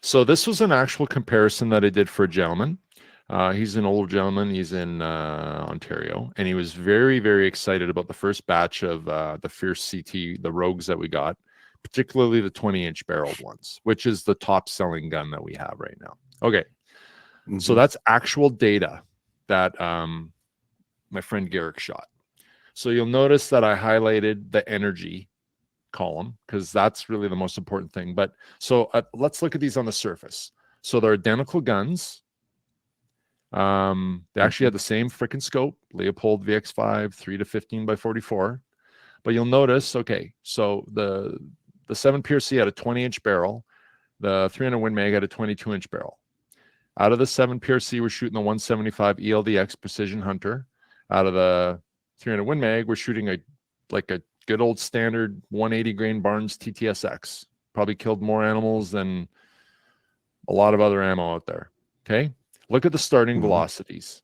So this was an actual comparison that I did for a gentleman. He's an older gentleman. He's in Ontario, and he was very, very excited about the first batch of the Fierce CT, the Rogues that we got, particularly the 20-inch barreled ones, which is the top-selling gun that we have right now. Okay, so that's actual data that my friend Garrick shot. So you'll notice that I highlighted the energy column because that's really the most important thing. But so let's look at these on the surface. So they're identical guns. They actually had the same freaking scope, Leopold VX5 3 to 15 by 44. But you'll notice, okay, so the 7 PRC had a 20-inch barrel, the 300 Win Mag had a 22-inch barrel. Out of the 7 PRC, we're shooting the 175 ELDX Precision Hunter. Out of the 300 Win Mag, we're shooting a good old standard 180 grain Barnes TTSX. Probably killed more animals than a lot of other ammo out there. Okay, look at the starting velocities.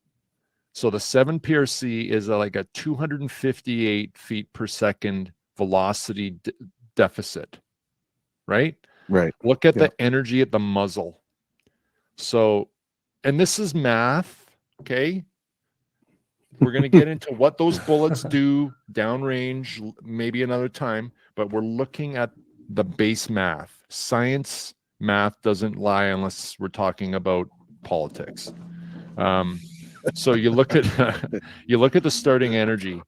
So the 7 PRC is like a 258 feet per second velocity deficit, right? Right. Look at the energy at the muzzle. So, and this is math, okay? We're going to get into what those bullets do downrange maybe another time, but we're looking at the base math. Science math doesn't lie unless we're talking about politics. So you look at the starting energy.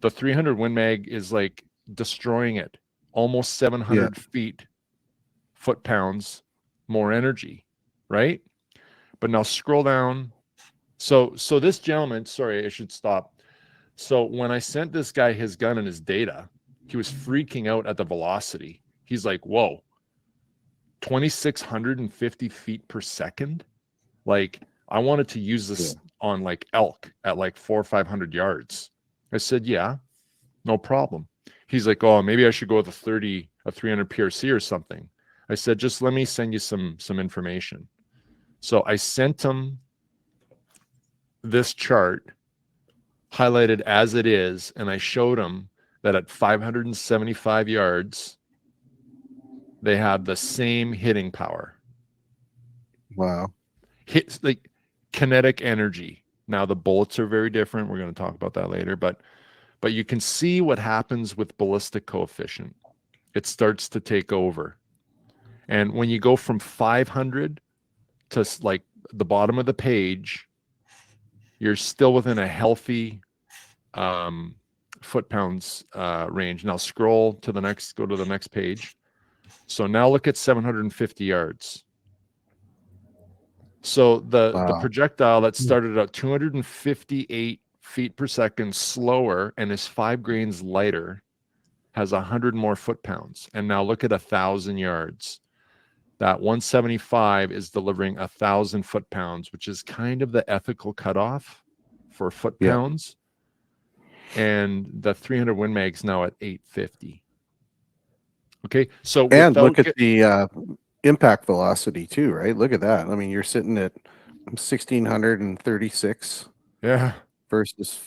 The 300 Win Mag is like destroying it, almost 700 feet, foot-pounds more energy, right? But now scroll down. So this gentleman, sorry, I should stop. So when I sent this guy his gun and his data, he was freaking out at the velocity. He's like, whoa, 2,650 feet per second? Like, I wanted to use this on like elk at like 400 or 500 yards. I said, yeah, no problem. He's like, oh, maybe I should go with a 300 PRC or something. I said, just let me send you some information. So I sent him this chart highlighted as it is, and I showed him that at 575 yards, they have the same hitting power. Wow. Hits like kinetic energy. Now the bullets are very different. We're going to talk about that later, but you can see what happens with ballistic coefficient. It starts to take over. And when you go from 500 to like the bottom of the page, you're still within a healthy foot-pounds range. Now scroll to the next, go to the next page. So now look at 750 yards. So the projectile that started at 258 feet per second slower and is 5 grains lighter has 100 more foot-pounds. And now look at 1,000 yards. That 175 is delivering 1,000 foot-pounds, which is kind of the ethical cutoff for foot-pounds. And the 300 Win Mag's now at 850. Okay, so and look at the impact velocity too, right? Look at that. I mean, you're sitting at 1,636. Yeah. Versus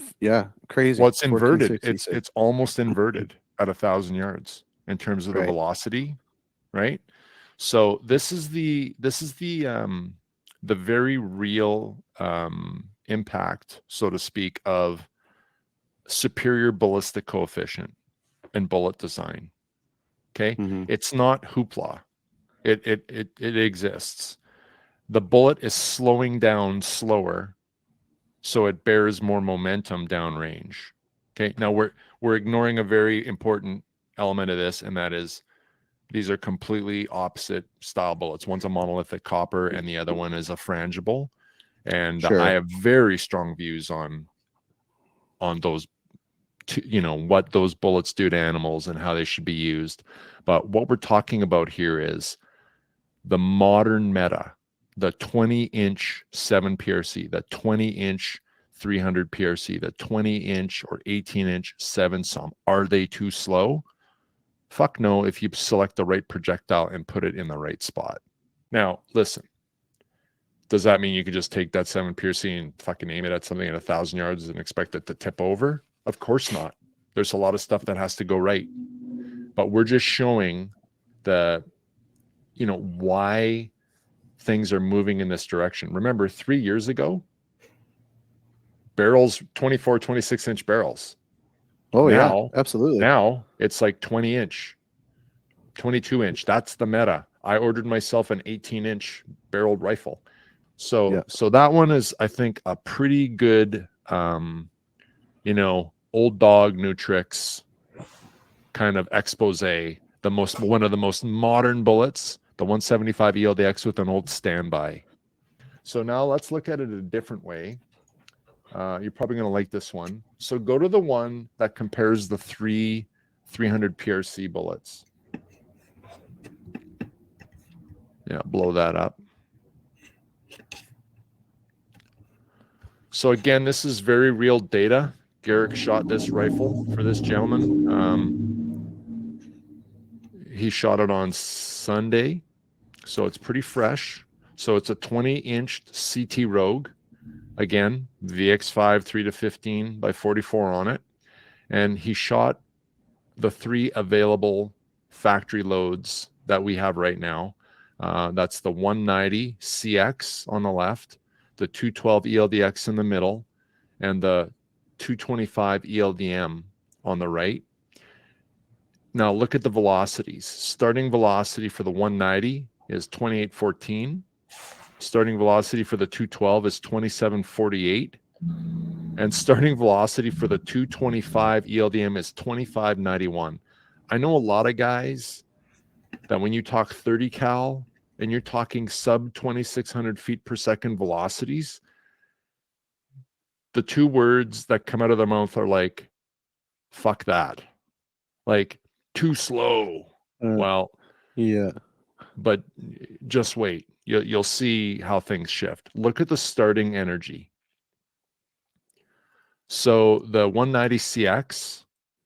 crazy. Well, it's inverted. It's almost inverted at 1,000 yards in terms of the velocity, right? So this is the very real impact, so to speak, of superior ballistic coefficient and bullet design. Okay, it's not hoopla. It exists. The bullet is slowing down slower, so it bears more momentum downrange. Okay, now we're ignoring a very important element of this, and that is these are completely opposite style bullets. One's a monolithic copper, and the other one is a frangible. And I have very strong views on those, what those bullets do to animals and how they should be used. But what we're talking about here is the modern meta, the 20-inch 7 PRC, the 20-inch 300 PRC, the 20-inch or 18-inch 7 SOM. Are they too slow? Fuck no, if you select the right projectile and put it in the right spot. Now, listen, does that mean you could just take that 7 PRC and fucking aim it at something at 1,000 yards and expect it to tip over? Of course not. There's a lot of stuff that has to go right. But we're just showing why things are moving in this direction. Remember, 3 years ago, barrels, 24, 26-inch barrels. Oh Now, yeah, absolutely. now it's like 20-inch, 22-inch. That's the meta. I ordered myself an 18-inch barreled rifle. So that one is, I think, a pretty good, old dog, new tricks kind of expose. One of the most modern bullets, the 175 ELDX with an old standby. So now let's look at it a different way. You're probably going to like this one. So go to the one that compares the 300 PRC bullets. Yeah, blow that up. So again, this is very real data. Garrick shot this rifle for this gentleman. He shot it on Sunday, so it's pretty fresh. So it's a 20-inch CT Rogue. Again, VX5 3-15 by 44 on it. And he shot the 3 available factory loads that we have right now. That's the 190 CX on the left, the 212 ELDX in the middle, and the 225 ELDM on the right. Now look at the velocities. Starting velocity for the 190 is 2814. Starting velocity for the 212 is 2748. And starting velocity for the 225 ELDM is 2591. I know a lot of guys that when you talk 30 cal and you're talking sub 2600 feet per second velocities, the 2 words that come out of their mouth are like, fuck that. Like, too slow. Well, yeah. But just wait. You'll see how things shift. Look at the starting energy. So the 190 CX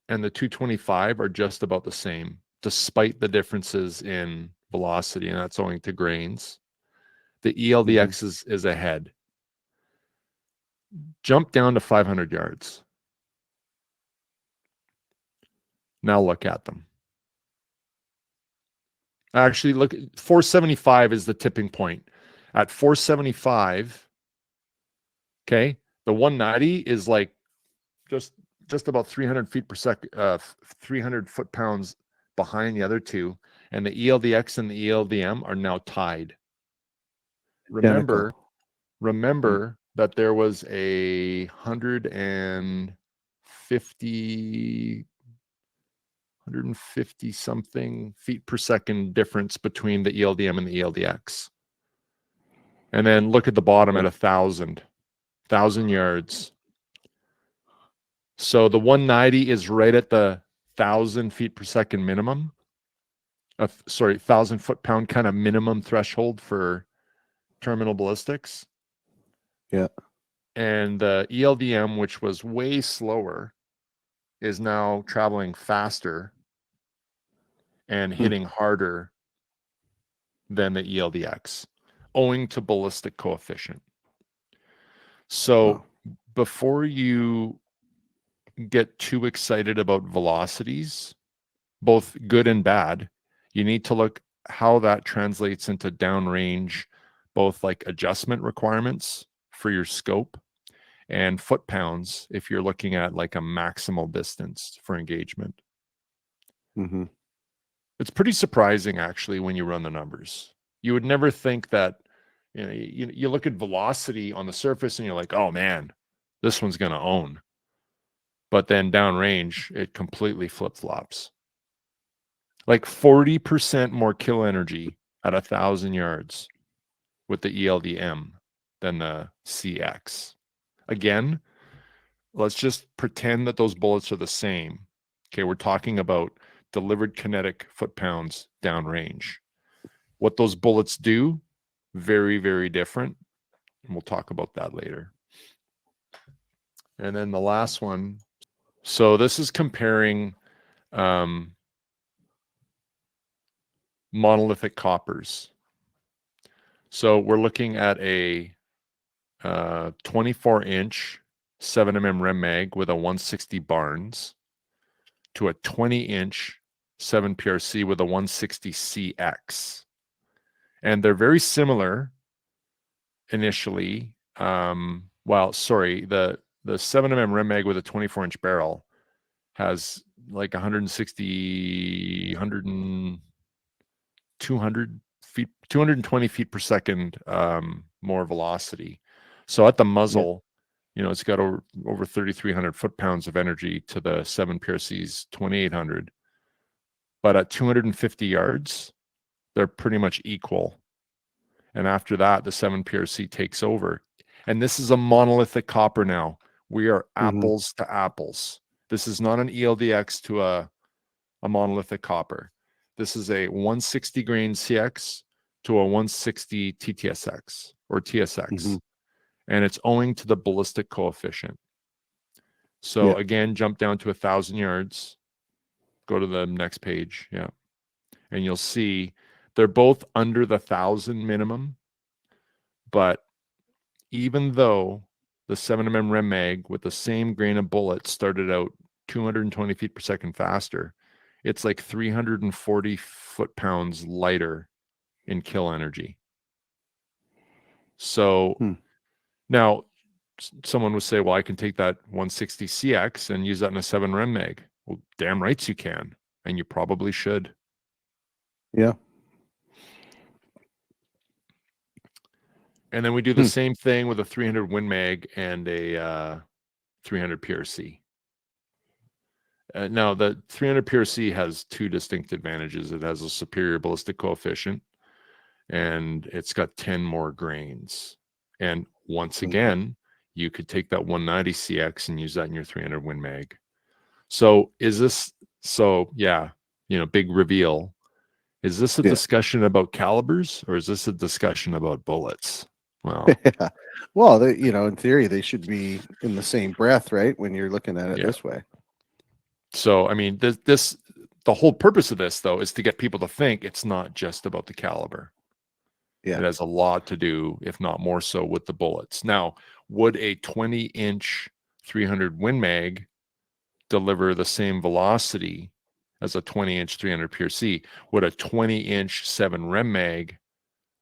and the 225 are just about the same, despite the differences in velocity, and that's owing to grains. The ELDX is ahead. Jump down to 500 yards. Now look at them. Actually, look, 475 is the tipping point. At 475, okay, the 190 is like just about 300 feet per second, 300 foot-pounds behind the other two, and the ELDX and the ELDM are now tied. Remember that there was a 150 something feet per second difference between the ELDM and the ELDX. And then look at the bottom at 1,000 yards. So the 190 is right at the 1,000 feet per second minimum. 1,000 foot-pound kind of minimum threshold for terminal ballistics. Yeah. And the ELDM, which was way slower, is now traveling faster and hitting harder than the ELDX, owing to ballistic coefficient. So before you get too excited about velocities, both good and bad, you need to look how that translates into downrange, both like adjustment requirements for your scope and foot-pounds if you're looking at like a maximal distance for engagement. It's pretty surprising, actually, when you run the numbers. You would never think that, you look at velocity on the surface and you're like, oh man, this one's going to own. But then downrange, it completely flip-flops. Like 40% more kill energy at 1,000 yards with the ELDM than the CX. Again, let's just pretend that those bullets are the same. Okay, we're talking about delivered kinetic foot-pounds downrange. What those bullets do, very, very different. And we'll talk about that later. And then the last one. So this is comparing monolithic coppers. So we're looking at a 24-inch 7mm Rem mag with a 160 Barnes to a 20-inch 7 PRC with a 160 CX. and they're very similar initially. Well, sorry, the 7mm Rim Mag with a 24-inch barrel has like 160, 100 and 200 feet, 220 feet per second more velocity. So at the muzzle, it's got over 3,300 foot-pounds of energy to the 7PRC's 2,800. But at 250 yards, they're pretty much equal. And after that, the 7PRC takes over. And this is a monolithic copper now. We are apples to apples. This is not an ELDX to a monolithic copper. This is a 160 grain CX to a 160 TTSX or TSX. And it's owing to the ballistic coefficient. So again, jump down to 1,000 yards. Go to the next page. Yeah. And you'll see they're both under the 1,000 minimum. But even though the 7mm Rim Mag with the same grain of bullets started out 220 feet per second faster, it's like 340 foot-pounds lighter in kill energy. So now someone would say, well, I can take that 160 CX and use that in a 7 Rim Mag. Well, damn rights you can, and you probably should. Yeah. And then we do the same thing with a 300 Win Mag and a 300 PRC. Now, the 300 PRC has two distinct advantages. It has a superior ballistic coefficient, and it's got 10 more grains. And once again, you could take that 190 CX and use that in your 300 Win Mag. So big reveal. Is this a discussion about calibers, or is this a discussion about bullets? Well, well, in theory, they should be in the same breath, right? When you're looking at it this way. So, I mean, the whole purpose of this, though, is to get people to think it's not just about the caliber. Yeah. It has a lot to do, if not more so, with the bullets. Now, would a 20-inch 300 Win Mag deliver the same velocity as a 20-inch 300 PRC? Would a 20-inch 7 Rem Mag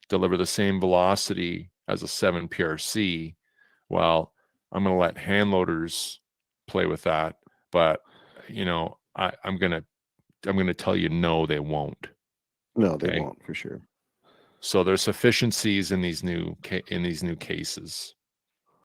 deliver the same velocity as a 7 PRC? Well, I'm going to let hand loaders play with that, but I'm going to tell you no, they won't. No, they won't, for sure. So there's efficiencies in these new cases.